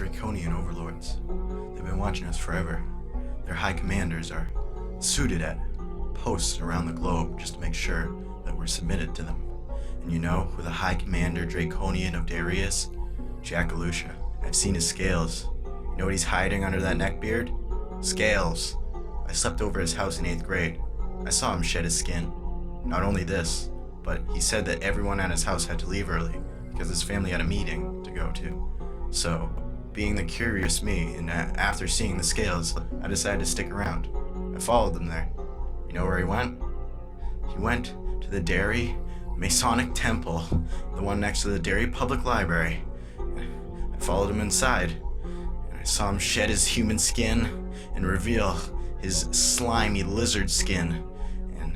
Draconian overlords. They've been watching us forever. Their high commanders are suited at posts around the globe just to make sure that we're submitted to them. And you know who the High Commander Draconian of Darius? GALUSHA. I've seen his scales. You know what he's hiding under that neckbeard? Scales. I slept over his house in 8th grade. I saw him shed his skin. Not only this, but he said that everyone at his house had to leave early because his family had a meeting to go to. So, being the curious me, and after seeing the scales, I decided to stick around. I followed them there. You know where he went? He went to the Derry Masonic Temple, the one next to the Derry Public Library. I followed him inside, and I saw him shed his human skin and reveal his slimy lizard skin. And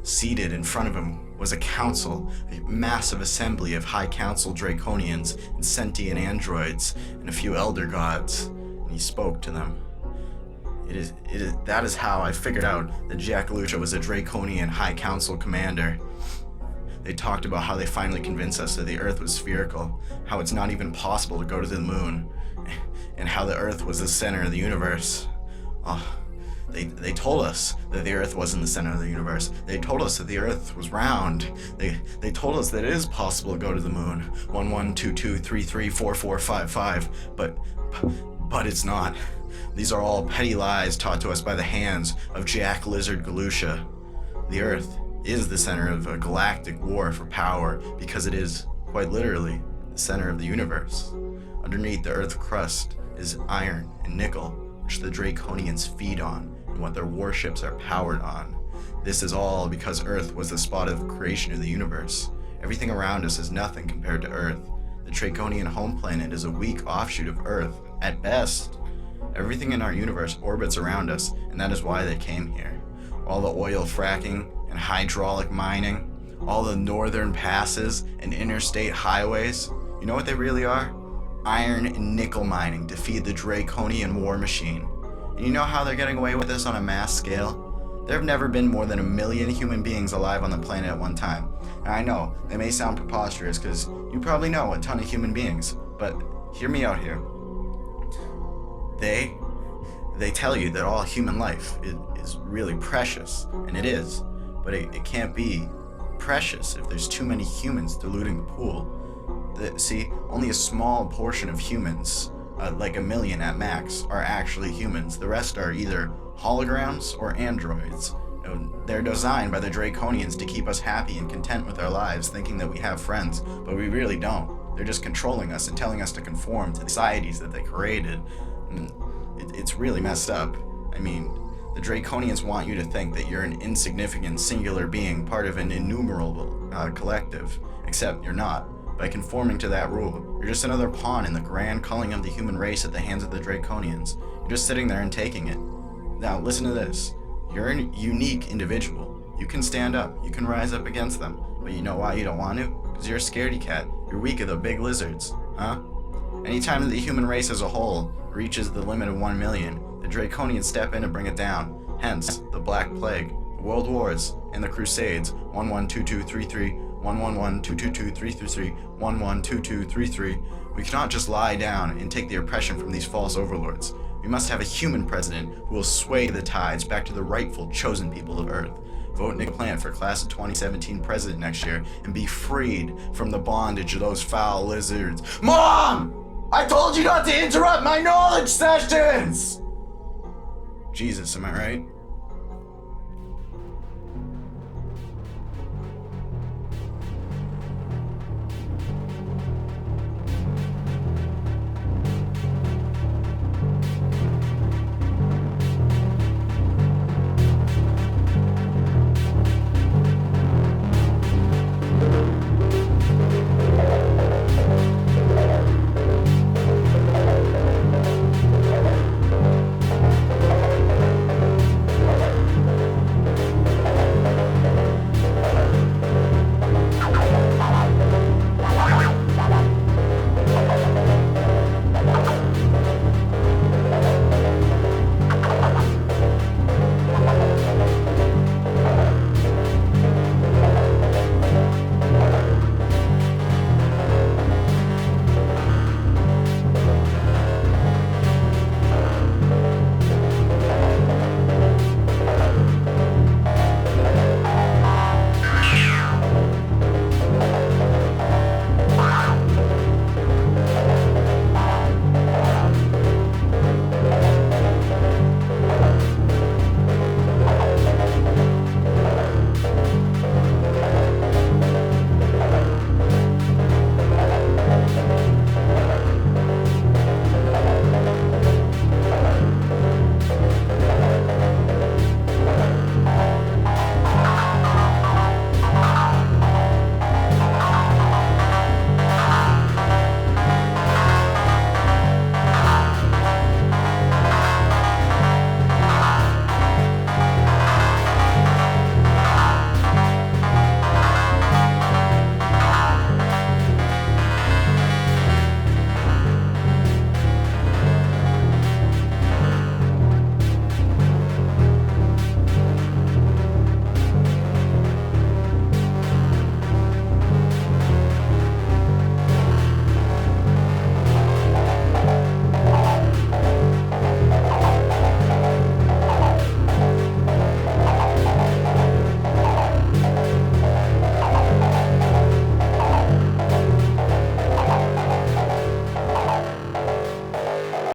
seated in front of him was a council, a massive assembly of High Council Draconians and sentient androids and a few elder gods, and he spoke to them. That is how I figured out that GALUSHA was a Draconian High Council commander. They talked about how they finally convinced us that the Earth was spherical, how it's not even possible to go to the moon, and how the Earth was the center of the universe. They told us that the Earth wasn't the center of the universe. They told us that the Earth was round. They told us that it is possible to go to the moon. 1122334455, but it's not. These are all petty lies taught to us by the hands of Jack Lizard GALUSHA. The Earth is the center of a galactic war for power because it is, quite literally, the center of the universe. Underneath the Earth's crust is iron and nickel, which the Draconians feed on and what their warships are powered on. This is all because Earth was the spot of creation of the universe. Everything around us is nothing compared to Earth. The Draconian home planet is a weak offshoot of Earth, at best. Everything in our universe orbits around us, and that is why they came here. All the oil fracking and hydraulic mining, all the northern passes and interstate highways, you know what they really are? Iron and nickel mining to feed the Draconian war machine. And you know how they're getting away with this on a mass scale? There have never been more than 1 million human beings alive on the planet at one time. And I know, they may sound preposterous because you probably know a ton of human beings, but hear me out here. They tell you that all human life is really precious, and it is, but it can't be precious if there's too many humans diluting the pool. See, only a small portion of humans, like 1 million at max, are actually humans. The rest are either holograms or androids. They're designed by the Draconians to keep us happy and content with our lives, thinking that we have friends, but we really don't. They're just controlling us and telling us to conform to the societies that they created. It's really messed up. I mean, the Draconians want you to think that you're an insignificant singular being, part of an innumerable collective, except you're not. By conforming to that rule, you're just another pawn in the grand culling of the human race at the hands of the Draconians. You're just sitting there and taking it. Now, listen to this. You're a unique individual. You can stand up. You can rise up against them. But you know why you don't want to? Because you're a scaredy cat. You're weak of the big lizards. Huh? Anytime that the human race as a whole reaches the limit of 1 million, the Draconians step in to bring it down. Hence, the Black Plague, the World Wars, and the Crusades. 112233, 11122233, 112233. We cannot just lie down and take the oppression from these false overlords. We must have a human president who will sway the tides back to the rightful chosen people of Earth. Vote Nick PLANTE for class of 2017 president next year and be freed from the bondage of those foul lizards. Mom! I told you not to interrupt my knowledge sessions! Jesus, am I right?